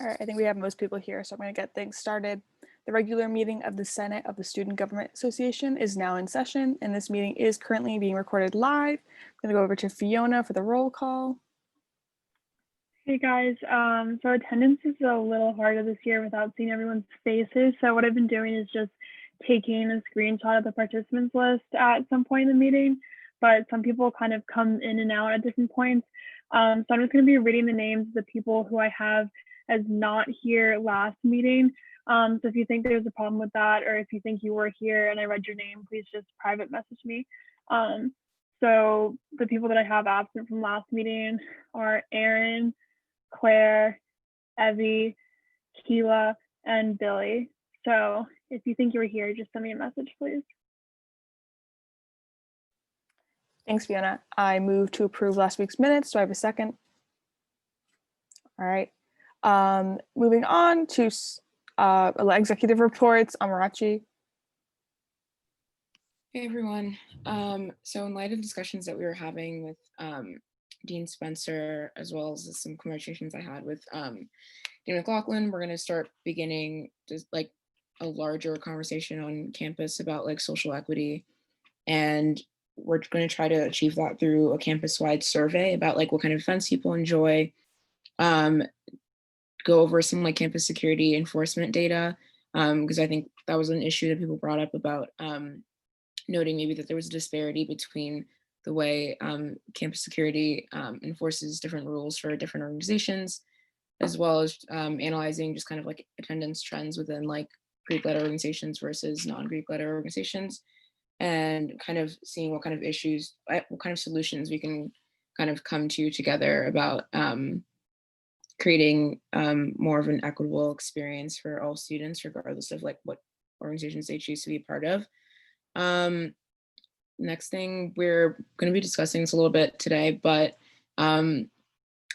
All right, I think we have most people here, so I'm going to get things started. The regular meeting of the Senate of the Student Government Association is now in session, and this meeting is currently being recorded live. I'm going to go over to Fiona for the roll call. Hey guys, so attendance is a little harder this year without seeing everyone's faces. So what I've been doing is just taking a screenshot of the participants list at some point in the meeting, but some people kind of come in and out at different points. So I'm just going to be reading the names of the people who I have as not here last meeting. So if you think there's a problem with that, or if you think you were here and I read your name, please just private message me. So the people that I have absent from last meeting are Aaron, Claire, Evie, Keela, and Billy. So if you think you were here, just send me a message, please. Thanks, Fiona. I move to approve last week's minutes. Do I have a second? All right. Moving on to executive reports. Amarachi. Hey everyone. So in light of discussions that we were having with Dean Spencer, as well as some conversations I had with Dean McLaughlin, we're going to start beginning just like a larger conversation on campus about like social equity. And we're going to try to achieve that through a campus-wide survey about like what kind of events people enjoy, go over some like campus security enforcement data, because I think that was an issue that people brought up about noting maybe that there was a disparity between the way campus security enforces different rules for different organizations, as well as analyzing just kind of like attendance trends within like Greek-led organizations versus non-Greek-led organizations, and kind of seeing what kind of issues, what kind of solutions we can kind of come to together about creating more of an equitable experience for all students, regardless of like what organizations they choose to be a part of. Next thing, we're going to be discussing this a little bit today, but I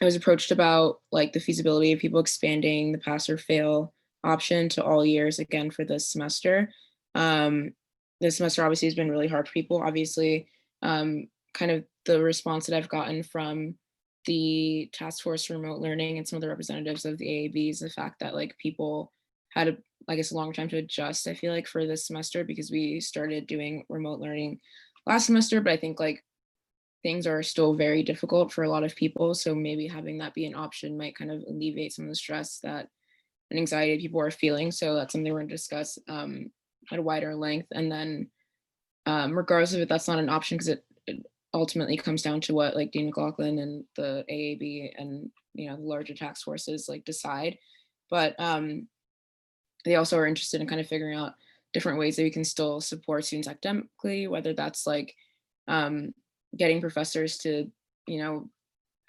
was approached about like the feasibility of people expanding the pass or fail option to all years again for this semester. This semester obviously has been really hard for people. Obviously, kind of the response that I've gotten from the task force for remote learning and some of the representatives of the AAB is the fact that like people had a, I guess, a long time to adjust, I feel like, for this semester, because we started doing remote learning last semester, but I think like things are still very difficult for a lot of people. So maybe having that be an option might kind of alleviate some of the stress that and anxiety people are feeling. So that's something we're going to discuss at a wider length. And then regardless of it, that's not an option, because it ultimately comes down to what like Dean McLaughlin and the AAB and the larger task forces like decide. But they also are interested in kind of figuring out different ways that we can still support students academically, whether that's like getting professors to,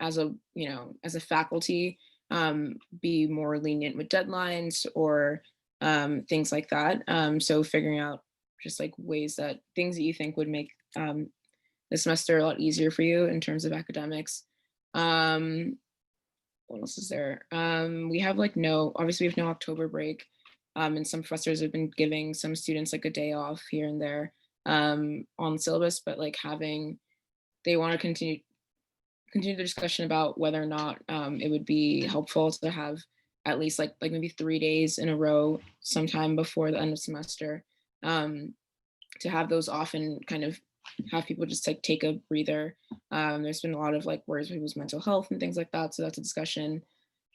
as a faculty, be more lenient with deadlines or things like that. So figuring out just like things that you think would make the semester a lot easier for you in terms of academics. What else is there? We have obviously we have no October break. And some professors have been giving some students like a day off here and there on syllabus, but like they want to continue the discussion about whether or not it would be helpful to have at least like maybe 3 days in a row sometime before the end of semester, to have those off and kind of have people just like take a breather. There's been a lot of like worries with people's mental health and things like that, so that's a discussion.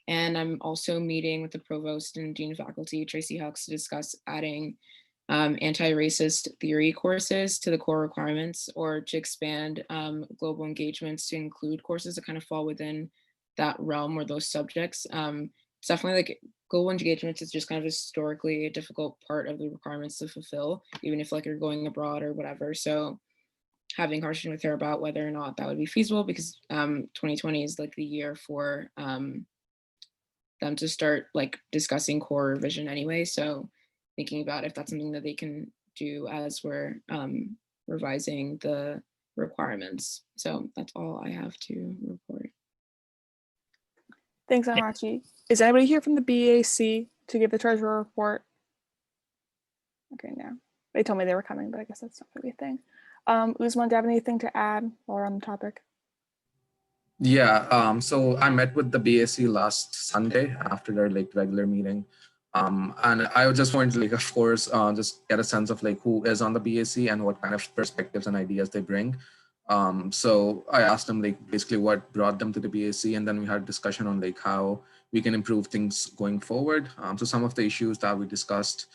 And I'm also meeting with the provost and dean of faculty, Tracy Hucks, to discuss adding anti-racist theory courses to the core requirements, or to expand global engagements to include courses that kind of fall within that realm or those subjects. It's definitely like global engagements is just kind of historically a difficult part of the requirements to fulfill, even if like you're going abroad or whatever. So having a conversation with her about whether or not that would be feasible, because 2020 is like the year for them to start like discussing core revision anyway. So thinking about if that's something that they can do as we're revising the requirements. So that's all I have to report. Thanks, Amarachi. Is anybody here from the BAC to give the treasurer report? Okay, no. They told me they were coming, but I guess that's not going to be a thing. Uzman, do you have anything to add while we're on the topic? Yeah, so I met with the BAC last Sunday after their like regular meeting. And I just wanted to like, of course, just get a sense of like who is on the BAC and what kind of perspectives and ideas they bring. So I asked them like basically what brought them to the BAC, and then we had a discussion on like how we can improve things going forward. So some of the issues that we discussed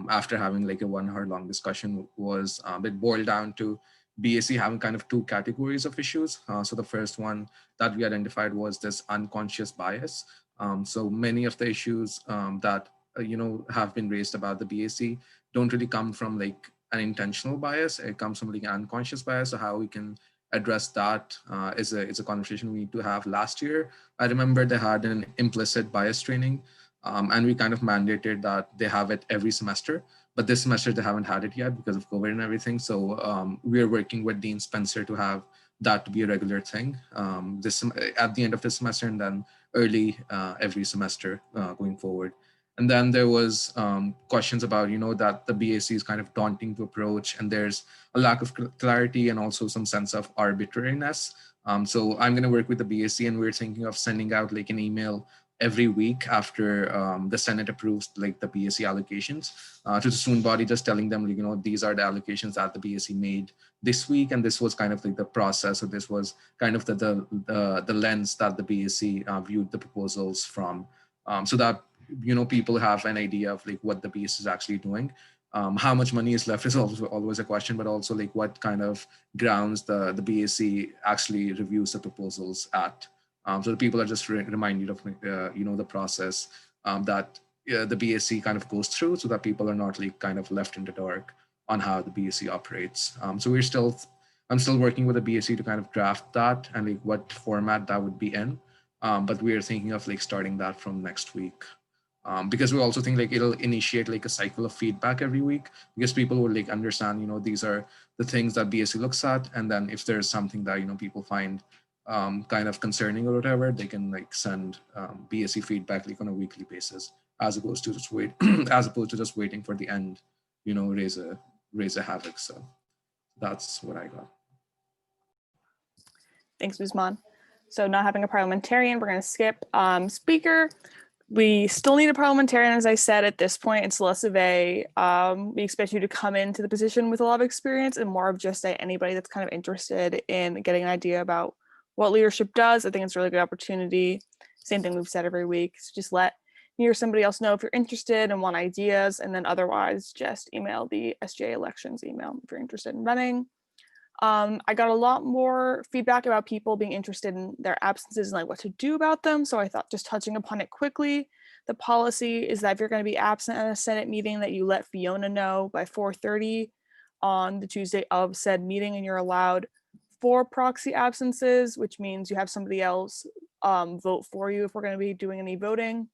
after having like a 1 hour long discussion was it boiled down to BAC having kind of two categories of issues. So the first one that we identified was this unconscious bias. So many of the issues that have been raised about the BAC don't really come from like an intentional bias. It comes from like an unconscious bias. So how we can address that is a conversation we need to have. Last year, I remember they had an implicit bias training, and we kind of mandated that they have it every semester. But this semester they haven't had it yet because of COVID and everything. So we're working with Dean Spencer to have that to be a regular thing at the end of the semester, and then early every semester going forward. And then there was questions about that the BAC is kind of daunting to approach, and there's a lack of clarity and also some sense of arbitrariness. So I'm going to work with the BAC, and we're thinking of sending out like an email every week after the Senate approves like the BAC allocations to the student body, just telling them these are the allocations that the BAC made this week, and this was kind of like the process, or this was kind of the lens that the BAC viewed the proposals from, so that people have an idea of like what the BAC is actually doing. How much money is left is also always a question, but also like what kind of grounds the BAC actually reviews the proposals at. So the people are just reminded of the process that the BAC kind of goes through, so that people are not like kind of left in the dark on how the BAC operates. So I'm still working with the BAC to kind of draft that and like what format that would be in. But we are thinking of like starting that from next week. Because we also think like it'll initiate like a cycle of feedback every week, because people will like understand these are the things that BAC looks at, and then if there's something that people find kind of concerning or whatever, they can like send BAC feedback like on a weekly basis, as opposed to just waiting for the end, raise a havoc. So that's what I got. Thanks, Usman. So not having a parliamentarian, we're going to skip speaker. We still need a parliamentarian, as I said. At this point, it's less of a, we expect you to come into the position with a lot of experience, and more of just anybody that's kind of interested in getting an idea about what leadership does. I think it's a really good opportunity. Same thing we've said every week. So just let me or somebody else know if you're interested and want ideas, and then otherwise just email the SGA elections email if you're interested in running. I got a lot more feedback about people being interested in their absences and like what to do about them. So I thought just touching upon it quickly, the policy is that if you're going to be absent at a Senate meeting, that you let Fiona know by 4:30 on the Tuesday of said meeting, and you're allowed 4 proxy absences, which means you have somebody else vote for you if we're going to be doing any voting,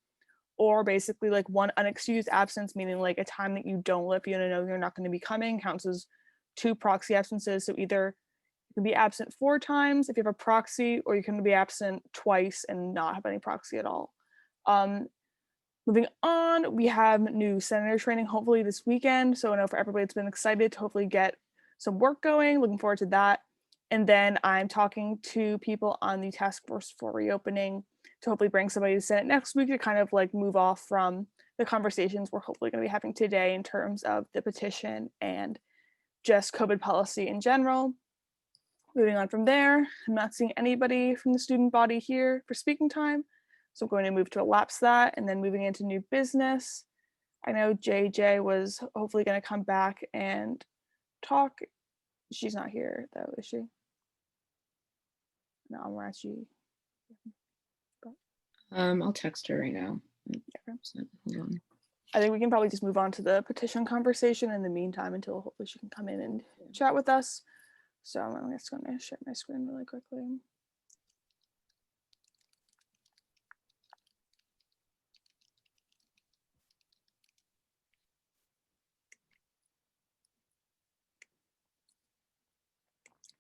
or basically like 1 unexcused absence, meaning like a time that you don't let Fiona know you're not going to be coming counts as 2 proxy absences. So either you can be absent 4 times if you have a proxy, or you can be absent twice and not have any proxy at all. Moving on, we have new senator training hopefully this weekend. So I know for everybody it's been excited to hopefully get some work going. Looking forward to that. And then I'm talking to people on the task force for reopening to hopefully bring somebody to Senate next week to kind of like move off from the conversations we're hopefully going to be having today in terms of the petition and just COVID policy in general. Moving on from there, I'm not seeing anybody from the student body here for speaking time. So I'm going to move to elapse that, and then moving into new business. I know JJ was hopefully going to come back and talk. She's not here though, is she? No, I'm actually. I'll text her right now. Hold on. I think we can probably just move on to the petition conversation in the meantime until hopefully she can come in and chat with us. So I'm just going to share my screen really quickly.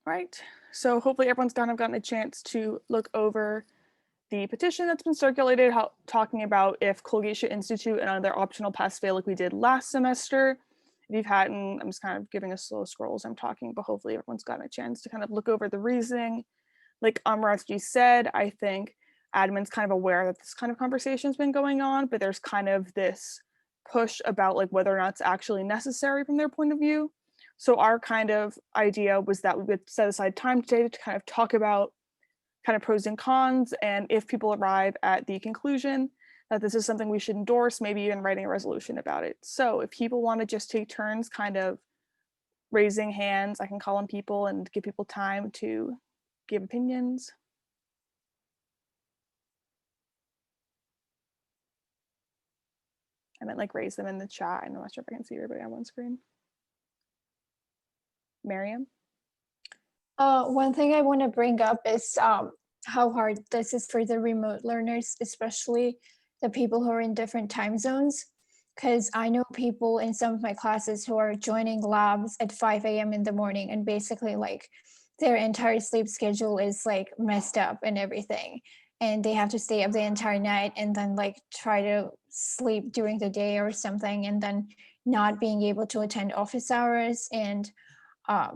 Right, so hopefully everyone's kind of gotten a chance to look over the petition that's been circulated, talking about if Colgate should institute another optional pass-fail like we did last semester. If you've hadn't, I'm just kind of giving a slow scroll as I'm talking, but hopefully everyone's gotten a chance to kind of look over the reasoning. like Amarathji said, I think admin's kind of aware that this kind of conversation has been going on, but there's kind of this push about like whether or not it's actually necessary from their point of view. So our kind of idea was that we would set aside time today to kind of talk about kind of pros and cons, and if people arrive at the conclusion that this is something we should endorse, maybe even writing a resolution about it. So if people want to just take turns kind of raising hands, I can call on people and give people time to give opinions. I meant like raise them in the chat. I'm not sure if I can see everybody on one screen. Miriam? One thing I want to bring up is how hard this is for the remote learners, especially the people who are in different time zones. Because I know people in some of my classes who are joining labs at 5 a.m. in the morning, and basically like their entire sleep schedule is like messed up and everything. And they have to stay up the entire night and then like try to sleep during the day or something, and then not being able to attend office hours and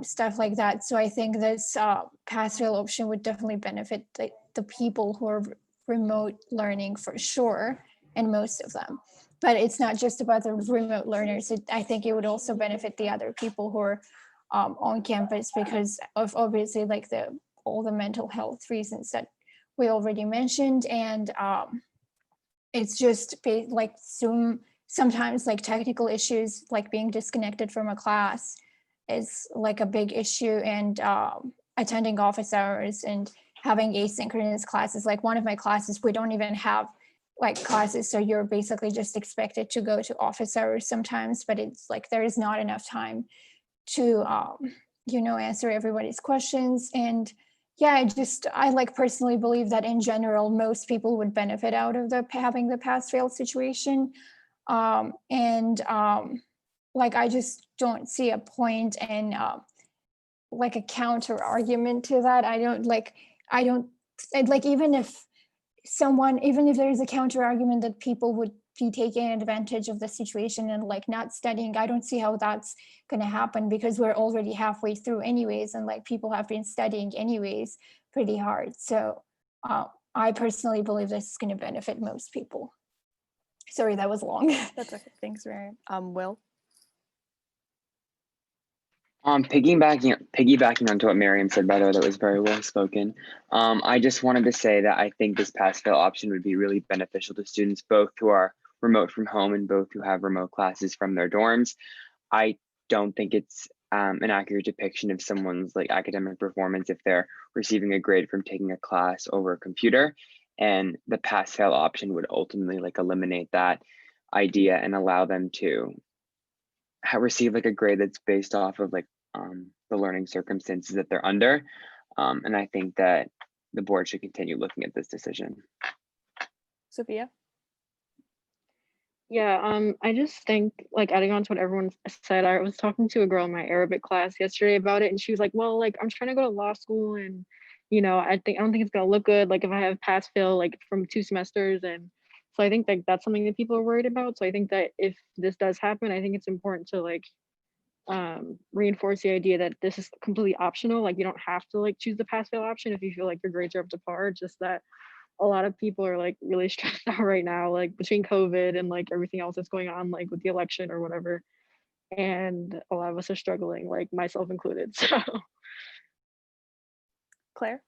stuff like that. So I think this pass-fail option would definitely benefit the people who are remote learning for sure, and most of them. But it's not just about the remote learners. I think it would also benefit the other people who are on campus, because of obviously like all the mental health reasons that we already mentioned. And it's just like sometimes like technical issues, like being disconnected from a class is like a big issue, and attending office hours and having asynchronous classes. Like one of my classes, we don't even have like classes, so you're basically just expected to go to office hours sometimes, but it's like there is not enough time to answer everybody's questions. And yeah, I like personally believe that in general most people would benefit out of having the pass fail situation. Like I just don't see a point in like a counter argument to that. Even if there's a counter argument that people would be taking advantage of the situation and like not studying, I don't see how that's going to happen, because we're already halfway through anyways, and like people have been studying anyways pretty hard. So I personally believe this is going to benefit most people. Sorry, that was long. That's okay. Thanks, Miriam. Will? Piggybacking onto what Miriam said, by the way, that was very well spoken. I just wanted to say that I think this pass-fail option would be really beneficial to students, both who are remote from home and both who have remote classes from their dorms. I don't think it's an accurate depiction of someone's like academic performance if they're receiving a grade from taking a class over a computer. And the pass-fail option would ultimately like eliminate that idea and allow them to receive like a grade that's based off of like the learning circumstances that they're under. And I think that the board should continue looking at this decision. Sophia? Yeah, I just think like adding on to what everyone said, I was talking to a girl in my Arabic class yesterday about it, and she was like, well, like I'm trying to go to law school, and I don't think it's gonna look good like if I have pass fail like from 2 semesters. And so I think that that's something that people are worried about. So I think that if this does happen, I think it's important to like reinforce the idea that this is completely optional. Like you don't have to like choose the pass fail option if you feel like your grades are up to par. Just that a lot of people are like really stressed out right now, like between COVID and like everything else that's going on, like with the election or whatever. And a lot of us are struggling, like myself included. So Claire?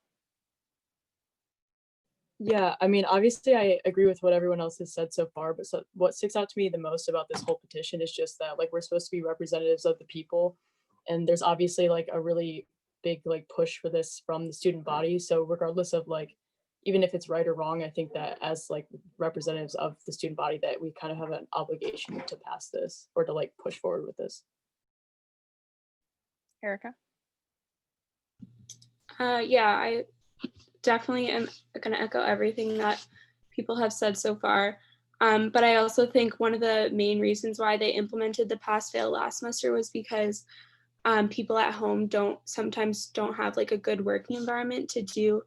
Yeah, I mean, obviously I agree with what everyone else has said so far, but what sticks out to me the most about this whole petition is just that like we're supposed to be representatives of the people, and there's obviously like a really big like push for this from the student body. So regardless of like, even if it's right or wrong, I think that as like representatives of the student body that we kind of have an obligation to pass this or to like push forward with this. Erica? Yeah, I definitely am going to echo everything that people have said so far. But I also think one of the main reasons why they implemented the pass-fail last semester was because people at home sometimes don't have like a good working environment to do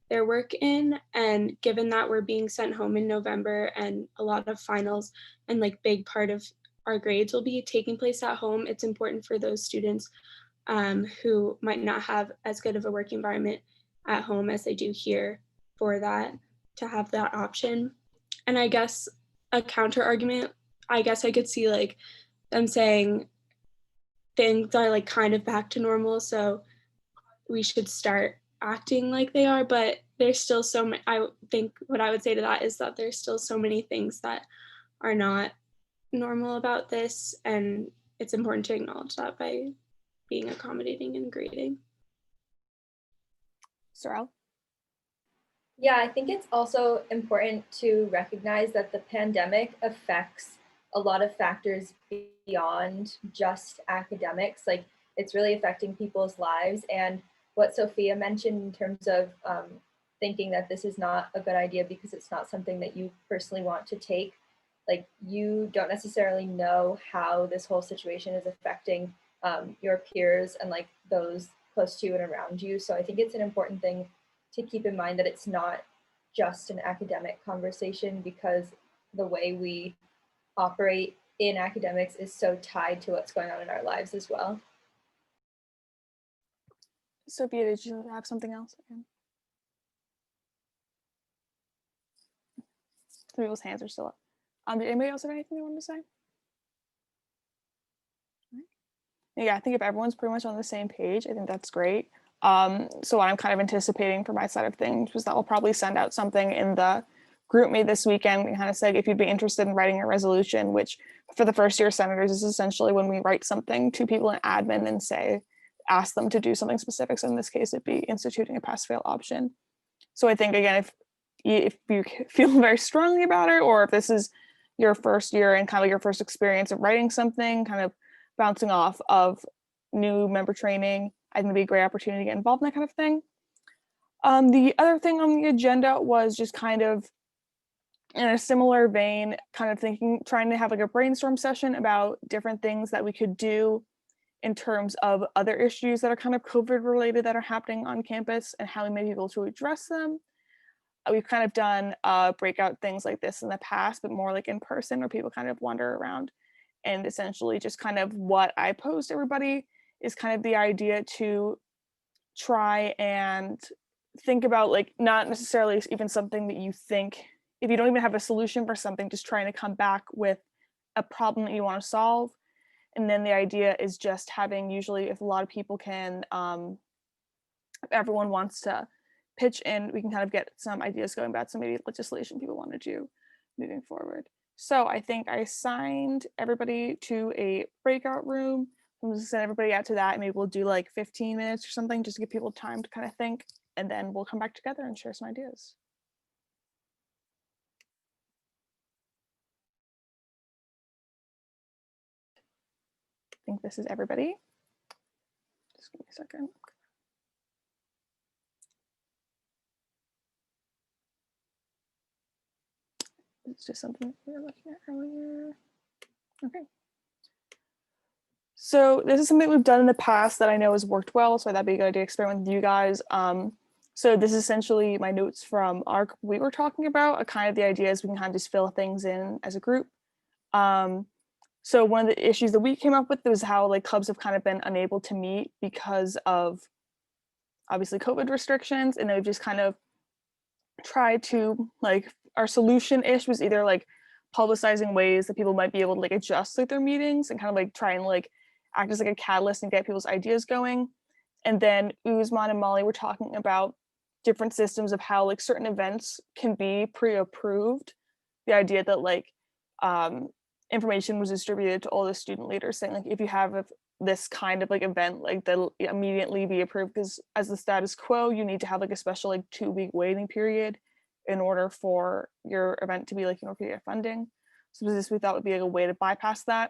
their work in. And given that we're being sent home in November and a lot of finals and like big part of our grades will be taking place at home, it's important for those students who might not have as good of a work environment at home as they do here for that, to have that option. And I guess a counter argument, I guess I could see like them saying things are like kind of back to normal, so we should start acting like they are, but there's still so many. I think what I would say to that is that there's still so many things that are not normal about this, and it's important to acknowledge that by being accommodating and grading. Sorrel? Yeah, I think it's also important to recognize that the pandemic affects a lot of factors beyond just academics. Like, it's really affecting people's lives. And what Sophia mentioned in terms of thinking that this is not a good idea because it's not something that you personally want to take, like, you don't necessarily know how this whole situation is affecting your peers and like those close to you and around you. So I think it's an important thing to keep in mind that it's not just an academic conversation, because the way we operate in academics is so tied to what's going on in our lives as well. Sophia, did you have something else? Some people's hands are still up. Did anybody else have anything they wanted to say? Yeah, I think if everyone's pretty much on the same page, I think that's great. So what I'm kind of anticipating for my side of things was that I'll probably send out something in the group me this weekend and kind of say if you'd be interested in writing a resolution, which for the first year senators is essentially when we write something to people in admin and say, ask them to do something specific. So in this case, it'd be instituting a pass-fail option. So I think, again, if you feel very strongly about it, or if this is your first year and kind of your first experience of writing something, kind of bouncing off of new member training, I think it'd be a great opportunity to get involved in that kind of thing. The other thing on the agenda was just kind of in a similar vein, kind of trying to have like a brainstorm session about different things that we could do in terms of other issues that are kind of COVID related that are happening on campus and how we may be able to address them. We've kind of done breakout things like this in the past, but more like in person where people kind of wander around. And essentially just kind of what I posed to everybody is kind of the idea to try and think about, like, not necessarily even something that you think, if you don't even have a solution for something, just trying to come back with a problem that you want to solve. And then the idea is just having, usually if a lot of people can, if everyone wants to pitch in, we can kind of get some ideas going about some maybe legislation people want to do moving forward. So I think I assigned everybody to a breakout room. I'm going to send everybody out to that, and maybe we'll do like 15 minutes or something just to give people time to kind of think, and then we'll come back together and share some ideas. I think this is everybody. Just give me a second. It's just something we were looking at earlier. Okay. So this is something we've done in the past that I know has worked well, so that'd be a good idea to experiment with you guys. So this is essentially my notes from our group we were talking about. Kind of the idea is we can kind of just fill things in as a group. So one of the issues that we came up with was how like clubs have kind of been unable to meet because of obviously COVID restrictions, and they've just kind of tried to, like, our solution-ish was either like publicizing ways that people might be able to like adjust like their meetings and kind of like try and like act as like a catalyst and get people's ideas going. And then Uzman and Molly were talking about different systems of how like certain events can be pre-approved. The idea that like information was distributed to all the student leaders saying like if you have this kind of like event, like they'll immediately be approved, because as the status quo you need to have like a special like 2-week waiting period in order for your event to be like, you know, get funding. So this we thought would be like a way to bypass that.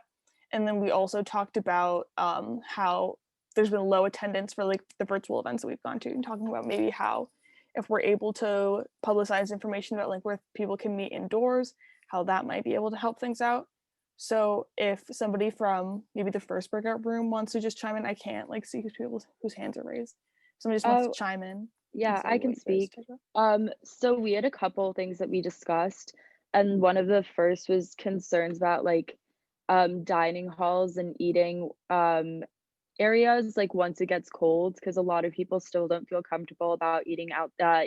And then we also talked about how there's been low attendance for like the virtual events that we've gone to, and talking about maybe how if we're able to publicize information about like where people can meet indoors, how that might be able to help things out. So if somebody from maybe the first breakout room wants to just chime in, I can't like see whose hands are raised. Somebody just wants to chime in. Yeah, I can speak. So we had a couple things that we discussed, and one of the first was concerns about like dining halls and eating areas, like once it gets cold, because a lot of people still don't feel comfortable about eating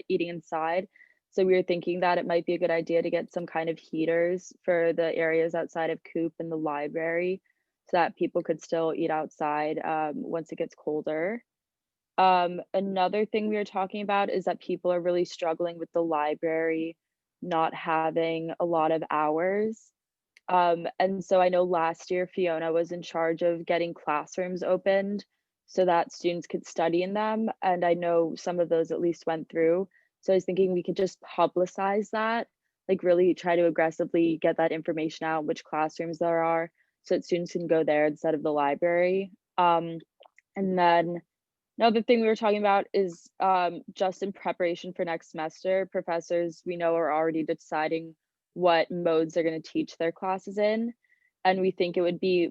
inside. So we were thinking that it might be a good idea to get some kind of heaters for the areas outside of Coop and the library, so that people could still eat outside once it gets colder. Another thing we were talking about is that people are really struggling with the library not having a lot of hours. And so I know last year Fiona was in charge of getting classrooms opened so that students could study in them. And I know some of those at least went through. So I was thinking we could just publicize that, like really try to aggressively get that information out, which classrooms there are, so that students can go there instead of the library. And then another thing we were talking about is just in preparation for next semester, professors we know are already deciding what modes they're going to teach their classes in. And we think it would be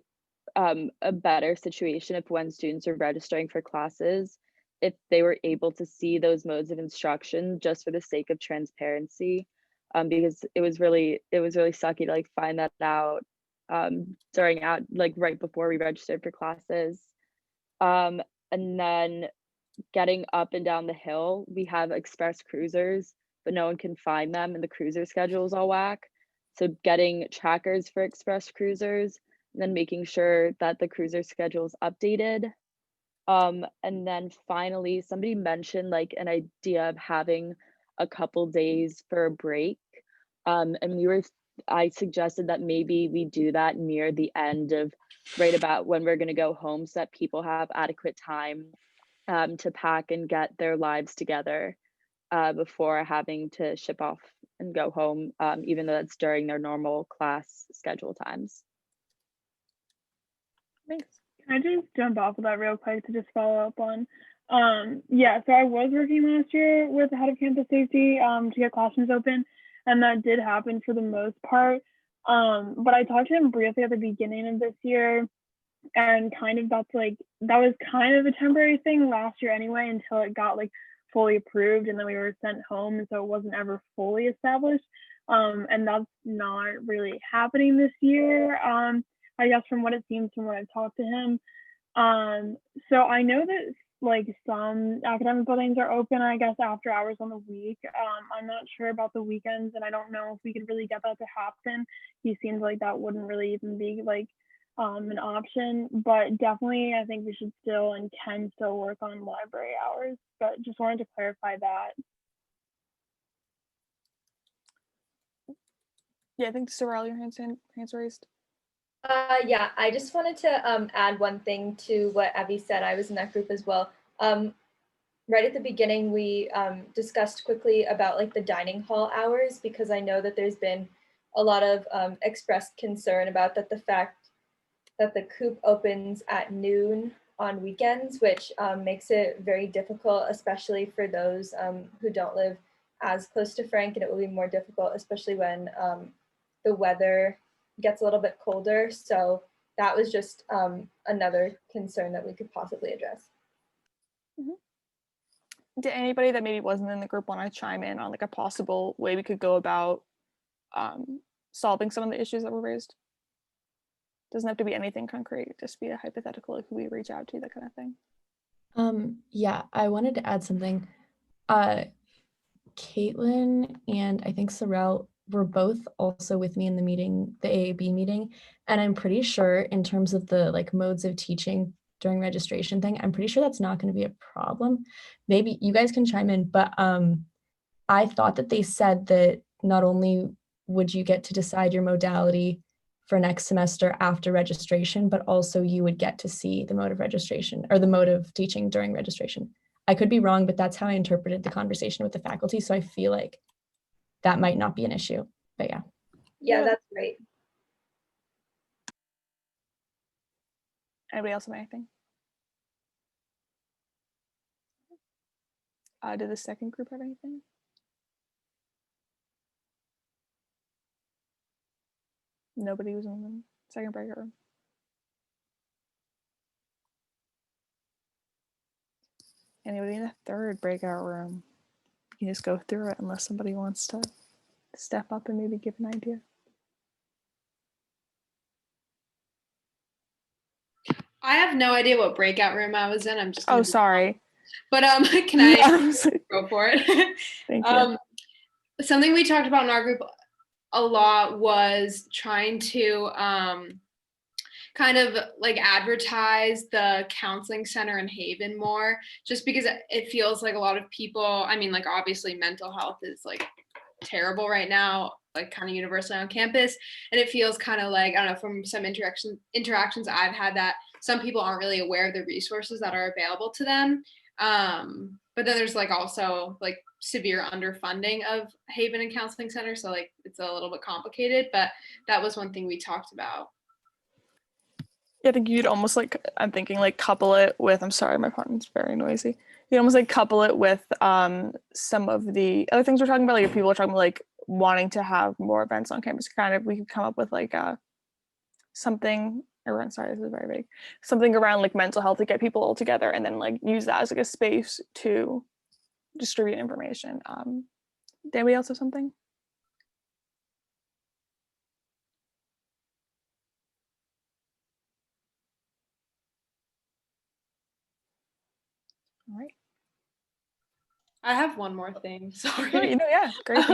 a better situation if when students are registering for classes, if they were able to see those modes of instruction just for the sake of transparency, because it was really sucky to like find that out during out like right before we registered for classes. And then getting up and down the hill, we have express cruisers, but no one can find them and the cruiser schedule is all whack. So getting trackers for express cruisers, and then making sure that the cruiser schedule is updated. And then finally, somebody mentioned like an idea of having a couple days for a break. And I suggested that maybe we do that near the end of right about when we're going to go home, so that people have adequate time to pack and get their lives together before having to ship off and go home, even though that's during their normal class schedule times. Thanks. Can I just jump off of that real quick to just follow up on? Yeah, so I was working last year with the head of campus safety to get classrooms open, and that did happen for the most part. But I talked to him briefly at the beginning of this year, and kind of that was kind of a temporary thing last year anyway, until it got like fully approved, and then we were sent home, and so it wasn't ever fully established. And that's not really happening this year. I guess from what it seems from what I've talked to him. So I know that like some academic buildings are open, I guess, after hours on the week. I'm not sure about the weekends, and I don't know if we could really get that to happen. He seems like that wouldn't really even be like an option, but definitely I think we should still and can still work on library hours, but just wanted to clarify that. Yeah, I think Sorrel, your hands raised. Yeah, I just wanted to add one thing to what Evie said. I was in that group as well. Right at the beginning, we discussed quickly about like the dining hall hours, because I know that there's been a lot of expressed concern about that, the fact that the coop opens at noon on weekends, which makes it very difficult, especially for those who don't live as close to Frank, and it will be more difficult, especially when the weather gets a little bit colder. So that was just another concern that we could possibly address. Mm-hmm. Did anybody that maybe wasn't in the group want to chime in on like a possible way we could go about solving some of the issues that were raised? Doesn't have to be anything concrete, just be a hypothetical, like who we reach out to, that kind of thing. Yeah, I wanted to add something. Caitlin and I think Sorrel were both also with me in the meeting, the AAB meeting, and I'm pretty sure in terms of the like modes of teaching during registration thing, I'm pretty sure that's not going to be a problem. Maybe you guys can chime in, but I thought that they said that not only would you get to decide your modality for next semester after registration, but also you would get to see the mode of registration or the mode of teaching during registration. I could be wrong, but that's how I interpreted the conversation with the faculty. So I feel like that might not be an issue, but yeah. Yeah, that's great. Anybody else have anything? Did the second group have anything? Nobody was in the second breakout room. Anybody in the third breakout room? You can just go through it unless somebody wants to step up and maybe give an idea. I have no idea what breakout room I was in. I'm just Oh, gonna sorry. but can I I'm sorry. go for it? Thank you. Something we talked about in our group a lot was trying to kind of like advertise the counseling center in Haven more, just because it feels like a lot of people, I mean, like obviously mental health is like terrible right now, like kind of universally on campus. And it feels kind of like, I don't know, from some interactions I've had, that some people aren't really aware of the resources that are available to them. But then there's like also like severe underfunding of Haven and counseling center. So like it's a little bit complicated, but that was one thing we talked about. Yeah, I think you'd almost like, I'm thinking like couple it with, I'm sorry, my apartment's very noisy. You'd almost like couple it with some of the other things we're talking about, like if people are talking about like wanting to have more events on campus, kind of, we could come up with like something around, sorry, this is very vague, something around like mental health to get people all together and then like use that as like a space to distribute information. Did anybody else have something? All right. I have one more thing. Sorry. No, yeah, great.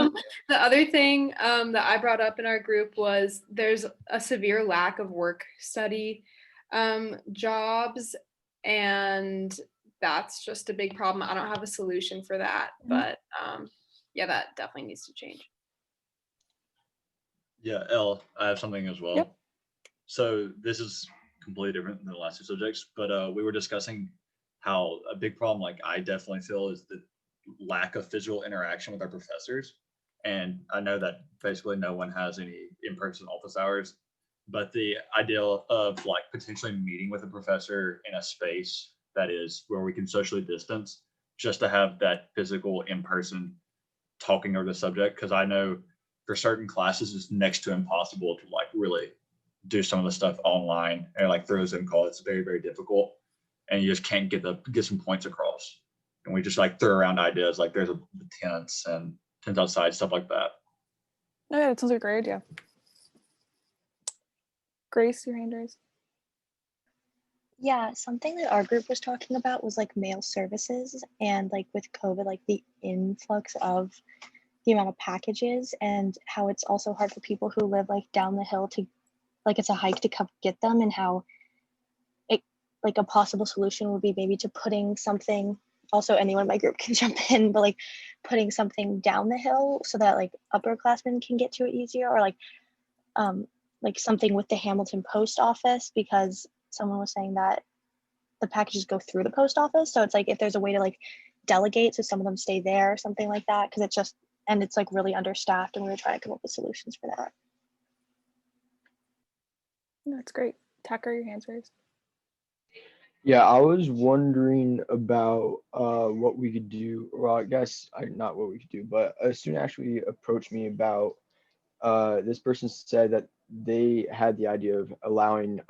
The other thing that I brought up in our group was there's a severe lack of work study jobs, and that's just a big problem. I don't have a solution for that, but yeah, that definitely needs to change. Yeah, Elle, I have something as well. Yep. So this is completely different than the last two subjects, but we were discussing how a big problem, like I definitely feel, is the lack of physical interaction with our professors. And I know that basically no one has any in-person office hours, but the idea of like potentially meeting with a professor in a space that is where we can socially distance, just to have that physical in-person talking over the subject, because I know for certain classes it's next to impossible to like really do some of the stuff online, and like through a Zoom call, it's very, very difficult, and you just can't get some points across. And we just like throw around ideas like there's a tents and tents outside, stuff like that. Oh yeah, that sounds like a great idea. Grace, your hand raised. Yeah, something that our group was talking about was like mail services, and like with COVID, like the influx of the amount of packages, and how it's also hard for people who live like down the hill to, like it's a hike to come get them, and how it, like a possible solution would be maybe to putting something, also anyone in my group can jump in, but like putting something down the hill so that like upperclassmen can get to it easier, or like something with the Hamilton post office, because someone was saying that the packages go through the post office. So it's like if there's a way to like delegate so some of them stay there or something like that, because it's just, and it's like really understaffed, and we were trying to come up with solutions for that. That's great. Tucker, your hand's raised. Yeah, I was wondering about what we could do. Well, I guess not what we could do, but a student actually approached me about this person said that they had the idea of allowing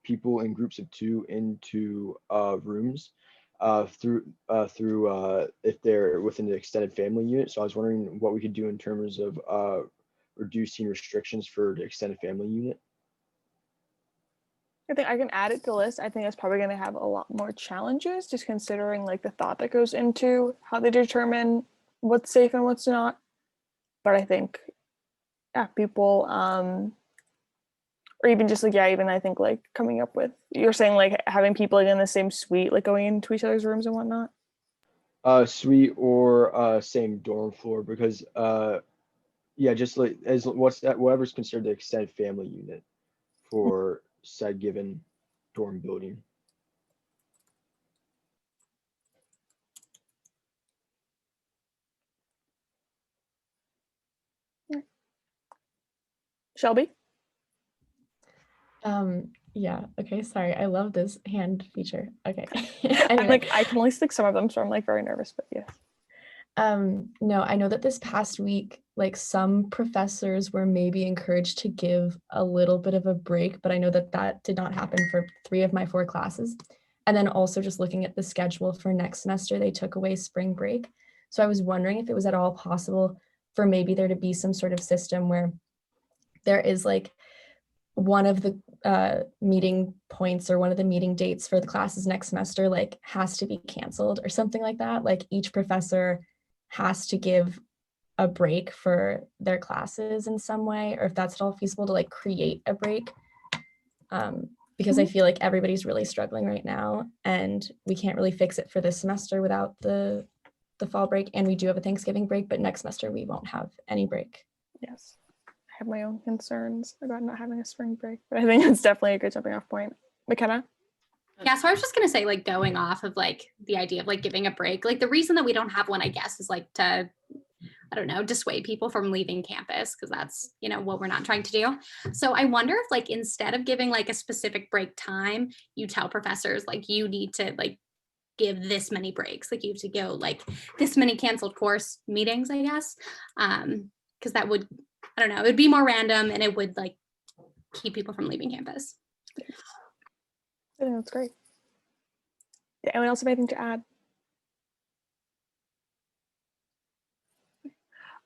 people in groups of 2 into rooms through if they're within the extended family unit. So I was wondering what we could do in terms of reducing restrictions for the extended family unit. I think I can add it to the list. I think it's probably going to have a lot more challenges, just considering like the thought that goes into how they determine what's safe and what's not. But I think, yeah, people, or even just like, yeah, even I think like coming up with, you're saying like having people like in the same suite, like going into each other's rooms and whatnot. Suite or same dorm floor, because yeah, just like as whatever's considered the extended family unit for said given dorm building. Shelby? Yeah, okay, sorry. I love this hand feature. Okay. Anyway. Like I can only stick some of them, so I'm like very nervous, but yes. No, I know that this past week, like some professors were maybe encouraged to give a little bit of a break, but I know that that did not happen for 3 of my 4 classes. And then also just looking at the schedule for next semester, they took away spring break. So I was wondering if it was at all possible for maybe there to be some sort of system where there is like one of the meeting points or one of the meeting dates for the classes next semester like has to be canceled or something like that. Like each professor has to give a break for their classes in some way, or if that's at all feasible to like create a break. Because I feel like everybody's really struggling right now and we can't really fix it for this semester without the fall break. And we do have a Thanksgiving break, but next semester we won't have any break. Yes. I have my own concerns about not having a spring break, but I think it's definitely a good jumping off point. McKenna? Yeah, so I was just gonna say, like, going off of like the idea of like giving a break, like the reason that we don't have one, I guess, is like to, I don't know, dissuade people from leaving campus, because that's, you know, what we're not trying to do. So I wonder if like instead of giving like a specific break time, you tell professors like you need to like give this many breaks, like you have to go like this many canceled course meetings, I guess. Because that would, I don't know, it would be more random and it would like keep people from leaving campus. I think that's great. Did anyone else have anything to add?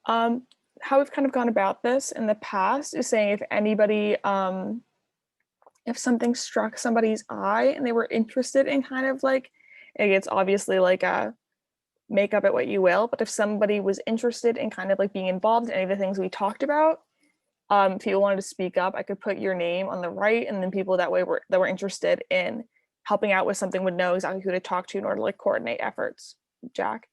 How we've kind of gone about this in the past is saying if anybody, if something struck somebody's eye and they were interested in kind of like, it's obviously like a make of it what you will, but if somebody was interested in kind of like being involved in any of the things we talked about, if you wanted to speak up, I could put your name on the right, and then people that way that were interested in helping out with something would know exactly who to talk to in order to like coordinate efforts. Jack?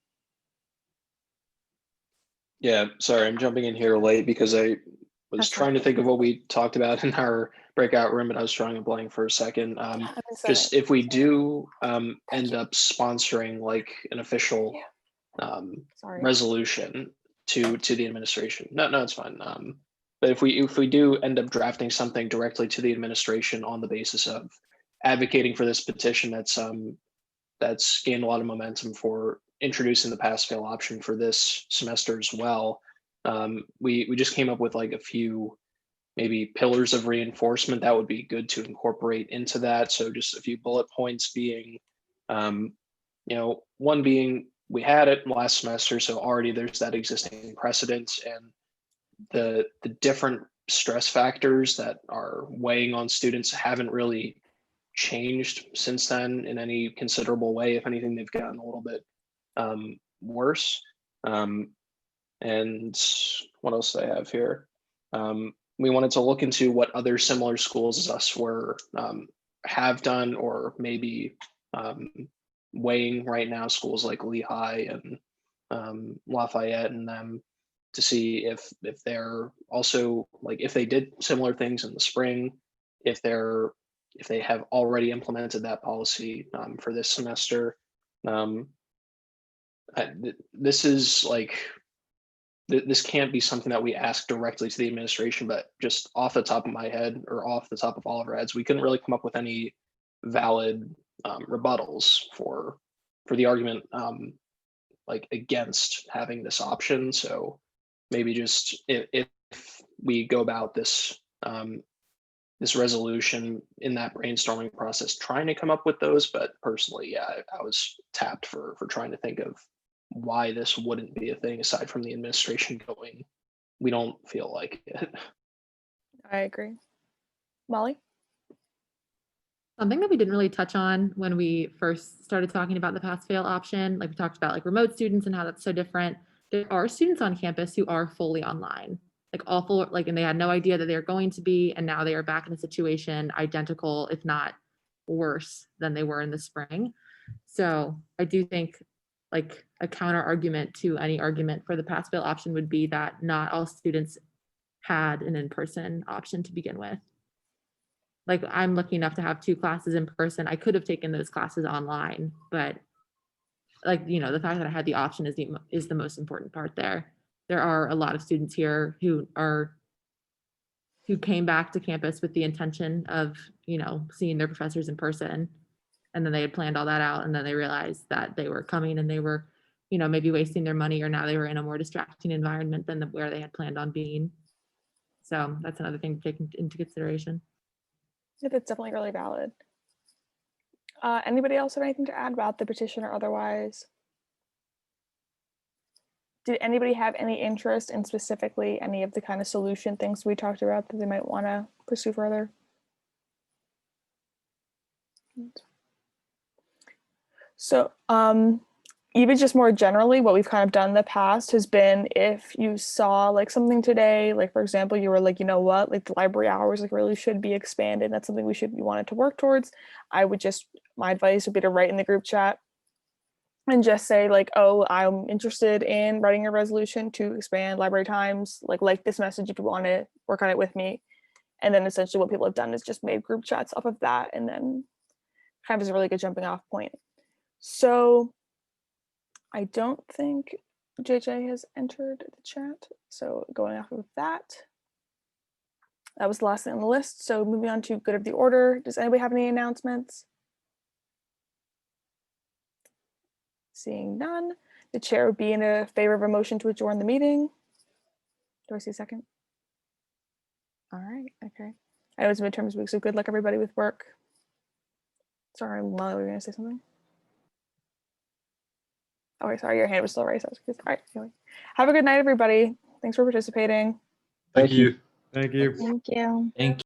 Yeah, sorry, I'm jumping in here late because I was That's trying to think of what we talked about in our breakout room, and I was drawing a blank for a second. Just if we do end up sponsoring like an official Sorry. resolution to the administration. No, it's fine. But if we do end up drafting something directly to the administration on the basis of advocating for this petition that's gained a lot of momentum for introducing the pass fail option for this semester as well. We just came up with like a few maybe pillars of reinforcement that would be good to incorporate into that. So just a few bullet points being, one being we had it last semester, so already there's that existing precedent, and the different stress factors that are weighing on students haven't really changed since then in any considerable way. If anything, they've gotten a little bit worse. And what else do I have here? We wanted to look into what other similar schools as us have done or maybe weighing right now, schools like Lehigh and Lafayette and them, to see if they're also like if they did similar things in the spring, if they have already implemented that policy for this semester. This is like this can't be something that we ask directly to the administration, but just off the top of my head or off the top of all of our heads, we couldn't really come up with any valid rebuttals for the argument like against having this option. So maybe just if we go about this this resolution in that brainstorming process, trying to come up with those. But personally, yeah, I was tapped for trying to think of why this wouldn't be a thing aside from the administration going, we don't feel like it. I agree. Molly? Something that we didn't really touch on when we first started talking about the pass fail option, like we talked about like remote students and how that's so different. There are students on campus who are fully online, like awful, like, and they had no idea that they were going to be, and now they are back in a situation identical, if not worse than they were in the spring. So I do think like a counter argument to any argument for the pass fail option would be that not all students had an in-person option to begin with. Like I'm lucky enough to have 2 classes in person. I could have taken those classes online, but like, you know, the fact that I had the option is the most important part there. There are a lot of students here who came back to campus with the intention of, you know, seeing their professors in person. And then they had planned all that out, and then they realized that they were coming and they were, you know, maybe wasting their money, or now they were in a more distracting environment than where they had planned on being. So that's another thing to take into consideration. Yeah, that's definitely really valid. Anybody else have anything to add about the petition or otherwise? Did anybody have any interest in specifically any of the kind of solution things we talked about that they might want to pursue further. So even just more generally, what we've kind of done in the past has been, if you saw like something today, like for example, you were like, you know what, like the library hours like really should be expanded. That's something we wanted to work towards. My advice would be to write in the group chat and just say like, oh, I'm interested in writing a resolution to expand library times, like this message if you want to work on it with me. And then essentially what people have done is just made group chats off of that, and then kind of is a really good jumping off point. So I don't think JJ has entered the chat. So going off of that, that was the last thing on the list. So moving on to good of the order. Does anybody have any announcements? Seeing none, the chair would be in favor of a motion to adjourn the meeting. Do I see a second? All right, okay. I know it's midterms week, so good luck everybody with work. Sorry, Molly, were you gonna say something? Oh, sorry, your hand was still raised. All right, anyway. Have a good night, everybody. Thanks for participating. Thank you. Thank you. Thank you. Thank